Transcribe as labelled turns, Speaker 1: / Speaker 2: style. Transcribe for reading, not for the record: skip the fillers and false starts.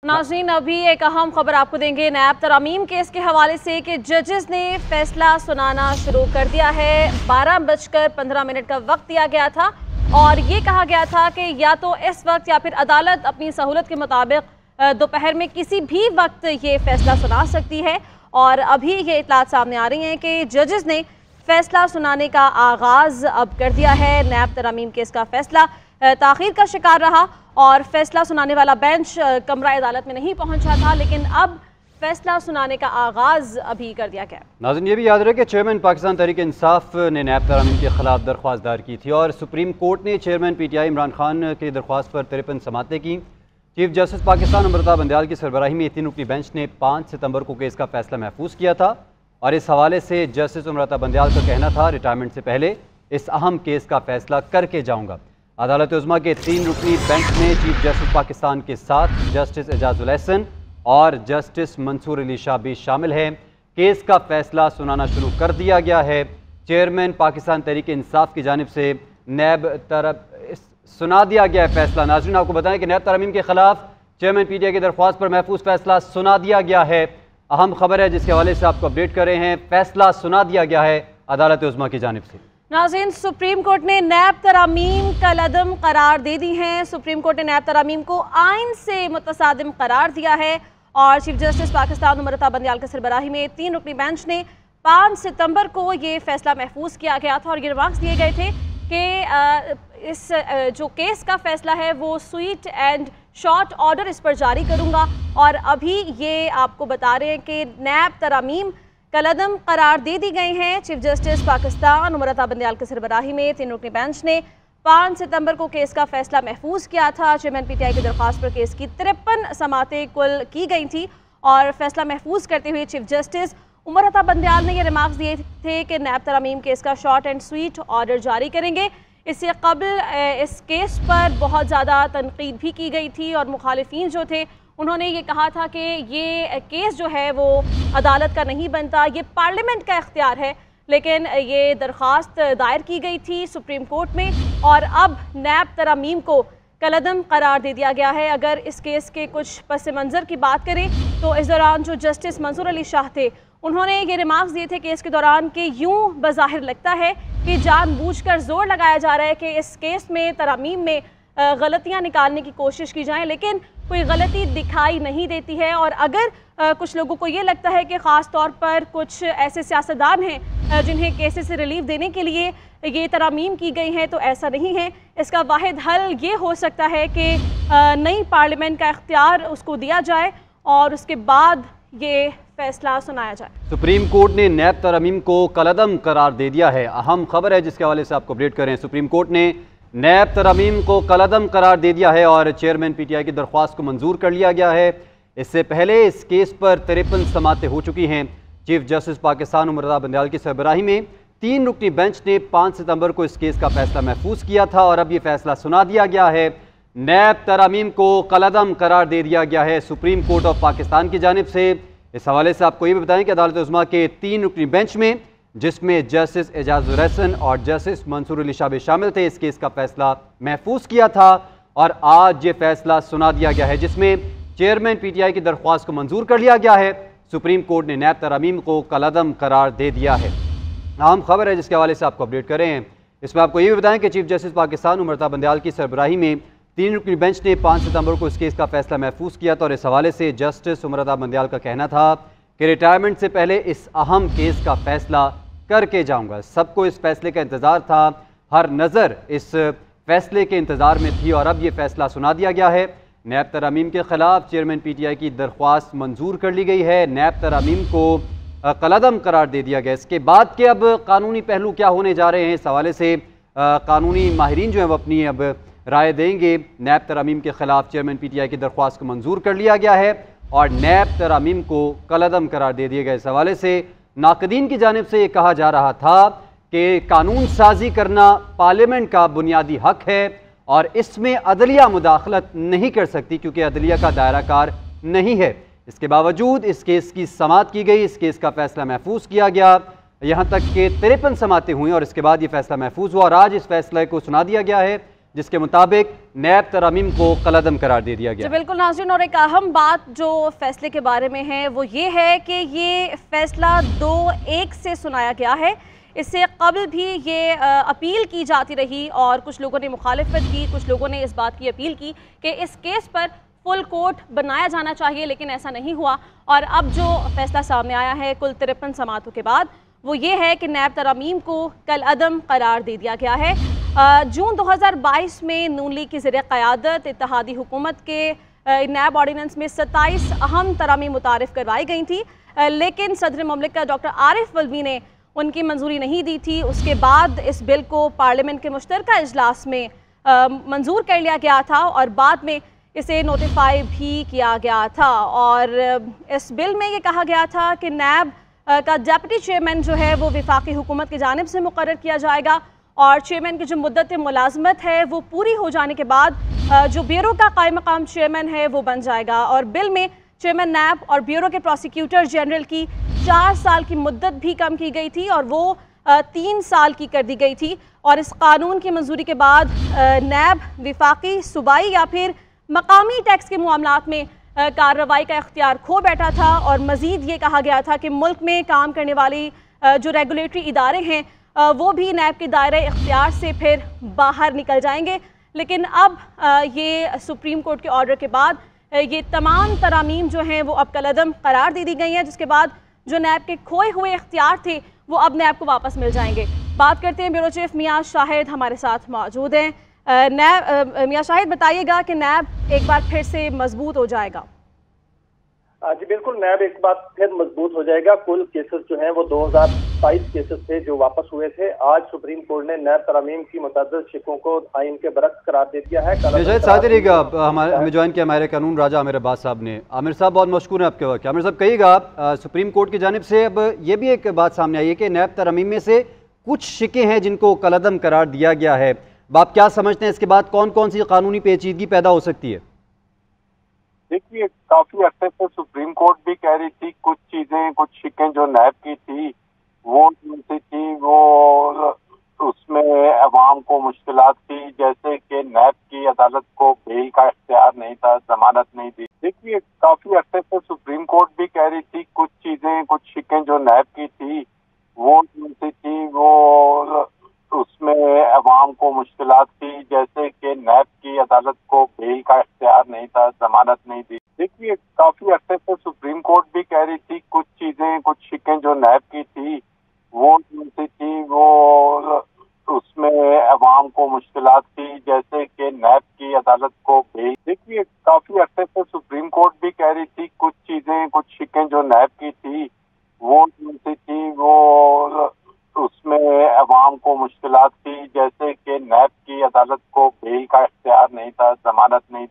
Speaker 1: नाज़रीन, अभी एक अहम खबर आपको देंगे नैब तरमीम केस के हवाले से कि जजेस ने फैसला सुनाना शुरू कर दिया है। 12:15 का वक्त दिया गया था और ये कहा गया था कि या तो इस वक्त या फिर अदालत अपनी सहूलत के मुताबिक दोपहर में किसी भी वक्त ये फैसला सुना सकती है। और अभी ये इतलात सामने आ रही हैं कि जजेस ने फैसला सुनाने का आगाज़ अब कर दिया है। नैब तरमीम केस का फैसला ताख़ीर का शिकार रहा और फैसला सुनाने वाला बेंच कमरा अदालत में नहीं पहुंचा था, लेकिन अब फैसला सुनाने का आगाज़ अभी कर दिया गया।
Speaker 2: नाज़रीन, ये भी याद रहे कि चेयरमैन पाकिस्तान तहरीक इंसाफ ने नैब तरमीम के खिलाफ दरख्वास्त दायर की थी और सुप्रीम कोर्ट ने चेयरमैन PTI इमरान खान की दरख्वास्त पर 53 समातें की। चीफ जस्टिस पाकिस्तान अमृता बंदयाल की सरबराही में 3 रुकनी बेंच ने 5 सितंबर को केस का फैसला महफूज किया था और इस हवाले से जस्टिस अमृता बंदयाल का कहना था, रिटायरमेंट से पहले इस अहम केस का फैसला करके जाऊँगा। अदालत उज़्मा के 3 रुकनी बेंच में चीफ जस्टिस पाकिस्तान के साथ जस्टिस एजाजुल एहसन और जस्टिस मंसूर अली शाह भी शामिल हैं। केस का फैसला सुनाना शुरू कर दिया गया है। चेयरमैन पाकिस्तान तहरीक इंसाफ की जानिब से नैब तरफ सुना दिया गया है फैसला। नाज़रीन, आपको बताएं कि नैब तरमीम के खिलाफ चेयरमैन PTI की दरख्वास्त पर महफूज फैसला सुना दिया गया है। अहम खबर है जिसके हवाले से आपको अपडेट कर रहे हैं। फैसला सुना दिया गया है अदालत उज़्मा की जानिब से।
Speaker 1: नाज़रीन, सुप्रीम कोर्ट ने नैब तरामीम कलअदम करार दे दी हैं। सुप्रीम कोर्ट ने नैब तरामीम को आइन से मुतसादिम करार दिया है और चीफ जस्टिस पाकिस्तान अमृता बंदयाल की सरबराही में 3 रुकनी बेंच ने 5 सितंबर को ये फैसला महफूज किया गया था और ये रिमार्क्स दिए गए थे कि इस जो केस का फैसला है वो स्वीट एंड शॉर्ट ऑर्डर इस पर जारी करूँगा। और अभी ये आपको बता रहे हैं कि नैब तरामीम कलअदम करार दे दी गई हैं। चीफ जस्टिस पाकिस्तान अमृता बंदयाल की सरबराही में 3 रुकनी बेंच ने 5 सितंबर को केस का फैसला महफूज किया था। चेयरमैन PTI की दरख्वास्त पर केस की 53 समातें कुल की गई थी और फैसला महफूज करते हुए चीफ जस्टिस अमृता बंदयाल ने ये रिमार्क्स दिए थे कि नैब तरामीम केस का शॉर्ट एंड स्वीट ऑर्डर जारी करेंगे। इससे कबल इस केस पर बहुत ज़्यादा तनकीद भी की गई थी और मुखालिफिन जो थे उन्होंने ये कहा था कि ये केस जो है वो अदालत का नहीं बनता, ये पार्लियामेंट का इख्तियार है। लेकिन ये दरख्वास्त दायर की गई थी सुप्रीम कोर्ट में और अब नैब तरामीम को कलअदम करार दे दिया गया है। अगर इस केस के कुछ पस मंज़र की बात करें तो इस दौरान जो जस्टिस मंसूर अली शाह थे उन्होंने ये रिमार्क्स दिए थे केस के दौरान कि यूँ बज़ाहिर लगता है कि जानबूझकर जोर लगाया जा रहा है कि इस केस में तरामीम में गलतियां निकालने की कोशिश की जाए, लेकिन कोई गलती दिखाई नहीं देती है। और अगर कुछ लोगों को ये लगता है कि ख़ास तौर पर कुछ ऐसे सियासतदान हैं जिन्हें केसेस से रिलीफ देने के लिए ये तरामीम की गई हैं, तो ऐसा नहीं है। इसका वाहिद हल ये हो सकता है कि नई पार्लियामेंट का इख्तियार उसको दिया जाए और उसके बाद ये फैसला सुनाया जाए।
Speaker 2: सुप्रीम कोर्ट ने नैब तरामीम को कलअदम करार दे दिया है। अहम खबर है जिसके हवाले से आपको अपडेट करें। सुप्रीम कोर्ट ने नैब तरामीम को कलअदम करार दे दिया है और चेयरमैन PTI की दरख्वास्त को मंजूर कर लिया गया है। इससे पहले इस केस पर 53 समातें हो चुकी हैं। चीफ जस्टिस पाकिस्तान अमृता बंदयाल की सरबराही में 3 रुकनी बेंच ने 5 सितंबर को इस केस का फैसला महफूज किया था और अब ये फैसला सुना दिया गया है। नैब तरामीम को कलअदम करार दे दिया गया है सुप्रीम कोर्ट ऑफ पाकिस्तान की जानिब से। इस हवाले से आपको ये भी बताएं कि अदालत उज़्मा के 3 रुकनी बेंच में, जिसमें जस्टिस एजाजुल एहसन और जस्टिस मंसूर अली शाह भी शामिल थे, इस केस का फैसला महफूज किया था और आज ये फैसला सुना दिया गया है जिसमें चेयरमैन PTI की दरख्वास्त को मंजूर कर लिया गया है। सुप्रीम कोर्ट ने नैब तरामीम को कलअदम करार दे दिया है। अहम खबर है जिसके हवाले से आपको अपडेट कर रहे हैं। इसमें आपको ये भी बताएं कि चीफ जस्टिस पाकिस्तान अमृता बंदयाल की सरबराही में 3 रुकनी बेंच ने 5 सितंबर को इस केस का फैसला महफूज किया था और इस हवाले से जस्टिस अमृता बंदयाल का कहना था कि रिटायरमेंट से पहले इस अहम केस का फैसला करके जाऊंगा। सबको इस फैसले का इंतज़ार था, हर नज़र इस फैसले के इंतज़ार में थी और अब ये फैसला सुना दिया गया है। नैब तरामीम के खिलाफ चेयरमैन PTI की दरख्वास्त मंजूर कर ली गई है। नैब तरामीम को कलअदम करार दे दिया गया। इसके बाद के अब कानूनी पहलू क्या होने जा रहे हैं, इस हवाले से कानूनी माहिरीन जो हैं वो अपनी अब राय देंगे। नैब तरामीम के खिलाफ चेयरमैन PTI की दरख्वास्त को मंजूर कर लिया गया है और नैब तरामीम को कलअदम करार दे दिया गया। इस हवाले से नाक़दीन की जानिब से ये कहा जा रहा था कि कानून साजी करना पार्लियामेंट का बुनियादी हक है और इसमें अदलिया मुदाखलत नहीं कर सकती क्योंकि अदलिया का दायरा कार नहीं है। इसके बावजूद इस केस की समाअत की गई, इस केस का फैसला महफूज किया गया। यहाँ तक कि 53 समातें हुई और इसके बाद ये फैसला महफूज हुआ और आज इस फैसले को सुना दिया गया है जिसके मुताबिक नैब तरमीम को कलअदम करार दे दिया गया।
Speaker 1: बिल्कुल नाज़रीन, और एक अहम बात जो फैसले के बारे में है वो ये है कि ये फैसला 2-1 से सुनाया गया है। इससे कबल भी ये अपील की जाती रही और कुछ लोगों ने मुखालिफत की, कुछ लोगों ने इस बात की अपील की कि इस केस पर फुल कोर्ट बनाया जाना चाहिए, लेकिन ऐसा नहीं हुआ। और अब जो फैसला सामने आया है कुल 53 समातों के बाद, वो ये है कि नैब तरमीम को कलअदम करार दे दिया गया है। जून 2022 में नून लीग की ज़रिए क़यादत इत्तेहादी हुकूमत के नैब ऑर्डिनेंस में 27 अहम तरामीम मुतारिफ करवाई गई थी, लेकिन सदर मुमलिकत डॉक्टर आरिफ वल्वी ने उनकी मंजूरी नहीं दी थी। उसके बाद इस बिल को पार्लियामेंट के मुश्तरका इजलास में मंजूर कर लिया गया था और बाद में इसे नोटिफाई भी किया गया था। और इस बिल में ये कहा गया था कि नैब का डेप्यूटी चेयरमैन जो है वो वफाकी हुकूमत की जानिब से मुकर्रर किया जाएगा और चेयरमैन की जो मुद्दत मुलाजमत है वो पूरी हो जाने के बाद जो ब्यूरो का कायम मकाम चेयरमैन है वो बन जाएगा। और बिल में चेयरमैन नैब और ब्यूरो के प्रोसिक्यूटर जनरल की 4 साल की मुद्दत भी कम की गई थी और वो 3 साल की कर दी गई थी। और इस कानून की मंजूरी के बाद नैब वफाकी, सूबाई या फिर मकामी टैक्स के मामलात में कार्रवाई का इख्तियार खो बैठा था। और मज़ीद ये कहा गया था कि मुल्क में काम करने वाली जो रेगुलेटरी इदारे हैं वो भी नैब के दायरे इख्तियार से फिर बाहर निकल जाएंगे। लेकिन अब ये सुप्रीम कोर्ट के ऑर्डर के बाद ये तमाम तरामीम जो हैं वो अब कलअदम करार दे दी गई हैं, जिसके बाद जो नैब के खोए हुए इख्तियार थे वो अब नैब को वापस मिल जाएंगे। बात करते हैं ब्यूरो चीफ मियां शाहिद हमारे साथ मौजूद हैं। मियां शाहिद, बताइएगा कि नैब एक बार फिर से मजबूत हो जाएगा?
Speaker 3: जी बिल्कुल, नैब एक बार फिर मजबूत हो जाएगा। कुल केसेस जो हैं वो 2022 केसेस थे जो वापस हुए थे। आज सुप्रीम कोर्ट ने नैब तरामीम की मुतअद्दिद शिकों को आइन के बरक्स करार दे दिया है।
Speaker 2: साथ ही रहिएगा, हमें ज्वाइन किया हमारे कानून राजा आमिर अब्बास साहब ने। आमिर साहब बहुत मशकूर है आपके वक्त। आमिर साहब कहिएगा, सुप्रीम कोर्ट की जानिब से अब ये भी एक बात सामने आई है कि नैब तरामीम में से कुछ शिकें हैं जिनको कलअदम करार दिया गया है। आप क्या समझते हैं इसके बाद कौन कौन सी कानूनी पेचीदगी पैदा हो सकती है?
Speaker 4: देखिए, काफी अर्से से सुप्रीम कोर्ट भी कह रही थी कुछ चीजें, कुछ शिकें जो नैब की थी वो जिनसे थी वो उसमें अवाम को मुश्किलात थी, जैसे कि नैब की अदालत को बेल का इख्तियार नहीं था, जमानत नहीं दी। देखिए, काफी अर्से से सुप्रीम कोर्ट भी कह रही थी कुछ चीजें, कुछ शिकें जो नैब की थी वो जिनसे थी वो उसमें अवाम को मुश्किलात थी, जैसे कि नैब की अदालत को बेल का इख्तियार नहीं था, जमानत नहीं दी। देखिए, काफी अर्से से सुप्रीम कोर्ट भी कह रही थी कुछ चीजें, कुछ शिकें जो नैब की थी वो जिनसे थी वो उसमें अवाम को मुश्किलात थी, जैसे कि नैब की अदालत को बेल। देखिए, काफी अर्से से सुप्रीम कोर्ट भी कह रही थी कुछ चीजें, कुछ शिकें जो नैब की थी वो जिनसे थी वो उसमें अवाम को मुश्किलात थी, जैसे कि नैब की अदालत को बेल का इख्तियार नहीं था, जमानत नहीं दी।